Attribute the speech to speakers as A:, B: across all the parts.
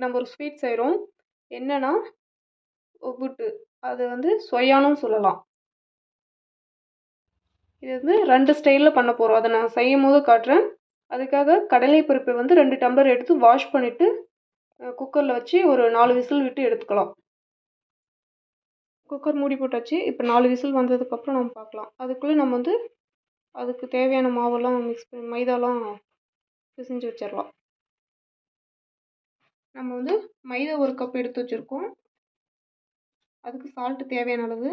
A: இன்றைக்கி நம்ம ஒரு ஸ்வீட் செய்கிறோம். என்னென்னா ஒப்புட்டு, அது வந்து சொயானும் சொல்லலாம். இது வந்து 2 ஸ்டைலில் பண்ண போகிறோம். அதை நான் செய்யும் போது காட்டுறேன். அதுக்காக கடலை பருப்பை வந்து 2 டம்ளர் எடுத்து வாஷ் பண்ணிவிட்டு குக்கரில் வச்சு ஒரு 4 விசில் விட்டு எடுத்துக்கலாம். குக்கர் மூடி போட்டாச்சு. இப்போ 4 விசில் வந்ததுக்கப்புறம் நம்ம பார்க்கலாம். அதுக்குள்ளே நம்ம வந்து அதுக்கு தேவையான மாவெல்லாம் மிக்ஸ் பண்ணி மைதாலாம் பிசைஞ்சு வச்சிடலாம். நம்ம வந்து மைதா 1 கப் எடுத்து வச்சுருக்கோம். அதுக்கு சால்ட்டு தேவையான அளவு,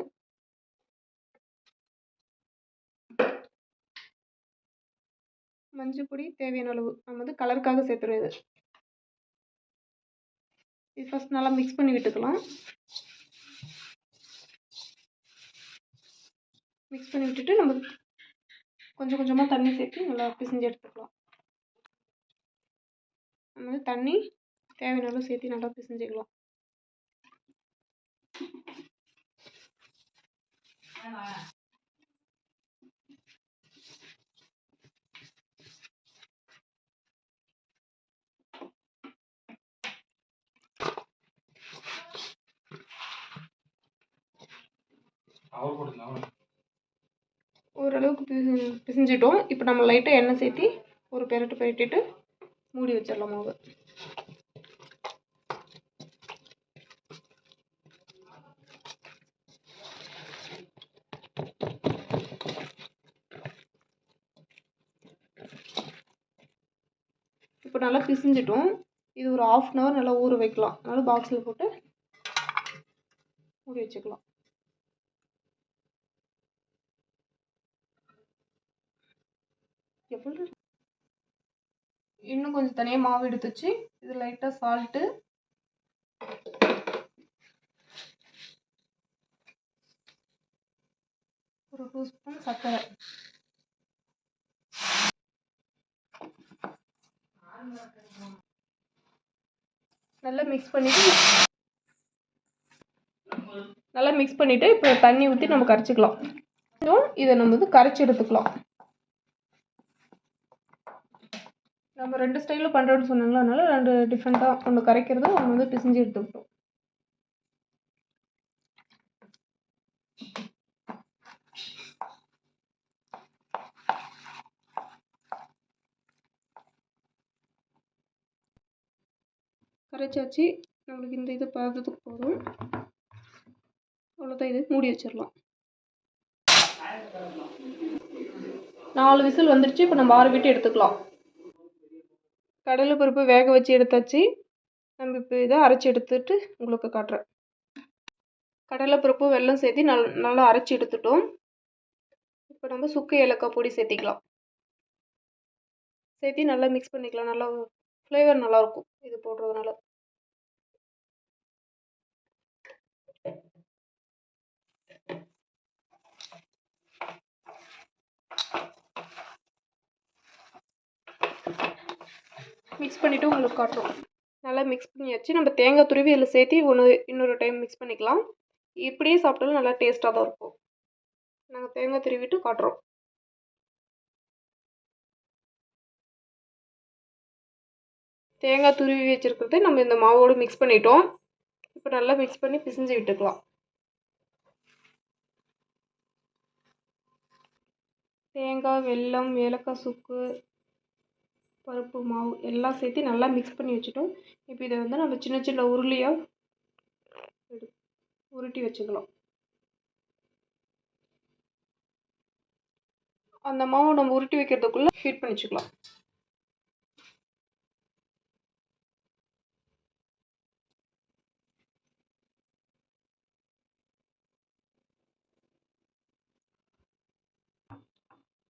A: மஞ்சள் பொடி தேவையான அளவு, நம்ம வந்து கலருக்காக சேர்த்துருவோம். இது ஃபஸ்ட் நல்லா மிக்ஸ் பண்ணி விட்டுக்கலாம். மிக்ஸ் பண்ணி விட்டுட்டு நம்ம கொஞ்சம் கொஞ்சமாக தண்ணி சேர்த்து நல்லா பிசைஞ்சு எடுத்துக்கலாம். நம்ம வந்து தண்ணி தேவையான அளவு சேர்த்து நல்லா பிசைஞ்சிக்கலாம். ஓரளவுக்கு பிசைஞ்சிட்டோம். இப்போ நம்ம லைட்டாக எண்ணெய் சேர்த்து ஒரு பெரட்டிட்டு மூடி வச்சிடலாம் மாவு. இப்போ நல்லா பிசைஞ்சிட்டோம். இது ஒரு 1/2 அன் ஹவர் நல்லா ஊற வைக்கலாம். அதனால பாக்ஸில் போட்டு மூடி வச்சுக்கலாம். இன்னும் கொஞ்சம் தனியாக மாவு எடுத்துச்சு. இது லைட்டாக சால்ட்டு, ஒரு 2 ஸ்பூன் சர்க்கரை, நல்லா மிக்ஸ் பண்ணிவிட்டு இப்போ தண்ணி ஊற்றி நம்ம கரைச்சிக்கலாம். இதை நம்ம வந்து கரைச்சி எடுத்துக்கலாம். நம்ம 2 ஸ்டைலில் பண்ணுறோன்னு சொன்னாங்களா, அதனால 2 டிஃப்ரெண்ட்டாக ஒன்று கரைக்கிறது, ஒன்று வந்து பிசைஞ்சு எடுத்துக்கிட்டோம். கரைச்சாச்சு. நம்மளுக்கு இந்த இது பார்க்கறதுக்கு போதும். அவ்வளோதான். இது மூடி வச்சிடலாம். 4 விசில் வந்துடுச்சு. இப்போ நம்ம ஆற விட்டு எடுத்துக்கலாம். கடலை பருப்பு வேக வச்சு எடுத்தாச்சு. நம்ம இப்போ இதை அரைச்சி எடுத்துட்டு உங்களுக்கு காட்டுறேன். கடலைப்பருப்பு வெல்லம் சேர்த்து நல்லா அரைச்சி எடுத்துட்டோம். இப்போ நம்ம சுக்கு ஏலக்காய் பொடி சேர்த்திக்கலாம். சேர்த்து நல்லா மிக்ஸ் பண்ணிக்கலாம். நல்லா ஃப்ளேவர் நல்லாயிருக்கும் இது போடுறதுனால. மிக்ஸ் பண்ணிவிட்டு உங்களுக்கு காட்டுறோம். நல்லா மிக்ஸ் பண்ணியாச்சு. நம்ம தேங்காய் துருவி இதில் சேர்த்து இன்னொரு டைம் மிக்ஸ் பண்ணிக்கலாம். இப்படியே சாப்பிட்டாலும் நல்லா டேஸ்ட்டாக தான் இருக்கும். நாங்கள் தேங்காய் துருவிட்டு காட்டுறோம். தேங்காய் துருவி வச்சுருக்கிறது நம்ம இந்த மாவோடு மிக்ஸ் பண்ணிட்டோம். இப்போ நல்லா மிக்ஸ் பண்ணி பிசைஞ்சு விட்டுக்கலாம். தேங்காய், வெல்லம், ஏலக்காய், சுக்கு, பருப்பு மாவு எல்லாம் சேர்த்து நல்லா மிக்ஸ் பண்ணி வச்சுட்டோம். இப்போ இதை வந்து நம்ம சின்ன சின்ன உருளையாக உருட்டி வச்சுக்கலாம். அந்த மாவு நம்ம உருட்டி வைக்கிறதுக்குள்ளே ஹீட் பண்ணி வச்சுக்கலாம்.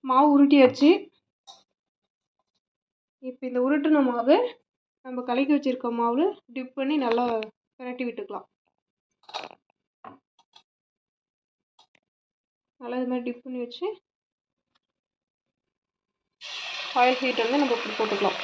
A: மாவு உருட்டியாச்சு. இப்போ இந்த உருட்டின மாவு நம்ம கலக்கி வச்சுருக்க மாவில் டிப் பண்ணி நல்லா பிரட்டி விட்டுக்கலாம். நல்லா இது மாதிரி டிப் பண்ணி வச்சு ஆயில் ஹீட் வந்து நம்ம இப்படி போட்டுக்கலாம்.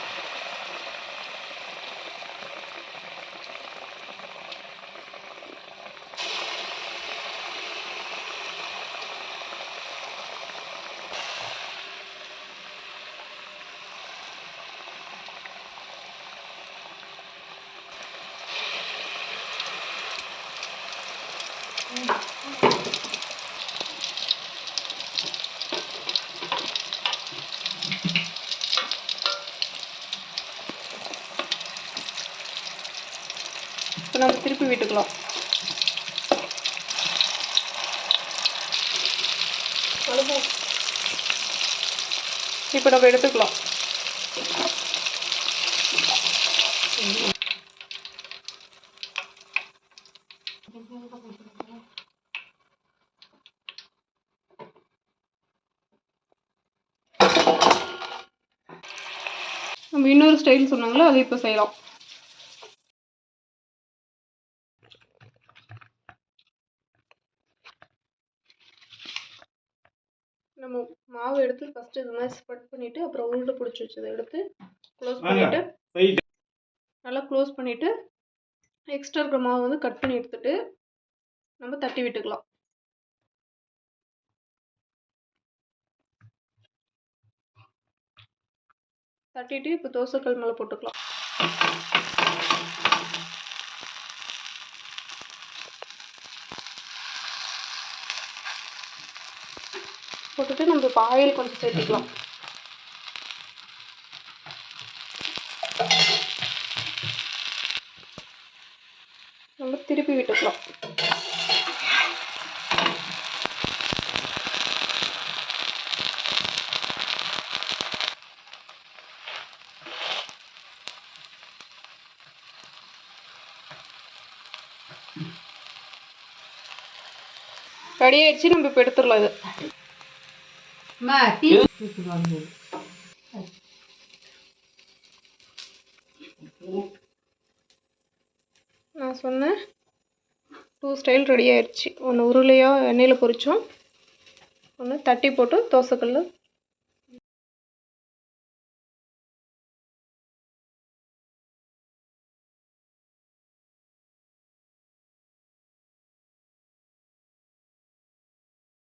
A: இப்போ நம்ம திருப்பி விட்டுக்கலாம். இப்போ நம்ம எடுத்துக்கலாம். நம்ம இன்னொரு ஸ்டைல் சொன்னாங்களோ அதை இப்போ செய்யலாம். நம்ம மாவு எடுத்து ஃபஸ்ட்டு இது மாதிரி ஸ்ப்ரெட் பண்ணிவிட்டு அப்புறம் உருண்டை பிடிச்சி வச்சதை எடுத்து க்ளோஸ் பண்ணிவிட்டு நல்லா க்ளோஸ் பண்ணிவிட்டு எக்ஸ்ட்ரா இருக்கிற மாவு வந்து கட் பண்ணி எடுத்துகிட்டு நம்ம தட்டி விட்டுக்கலாம். தட்டிட்டு இப்போ தோசைக்கல் மேலே போட்டுக்கலாம். போட்டுட்டு நம்ம இப்போ ஆயில் கொஞ்சம் சேர்த்துக்கலாம். நம்ம திருப்பி விட்டுக்கலாம். ரெடி ஆயிடுச்சு. நம்ம இப்போ எடுத்துடலாம். இது நான் சொன்னேன் 2 ஸ்டைல் ரெடி ஆயிடுச்சு. ஒன்று உருளையாக எண்ணெயில் பொரித்தோம், ஒன்று தட்டி போட்டு தோசைக்கல்ல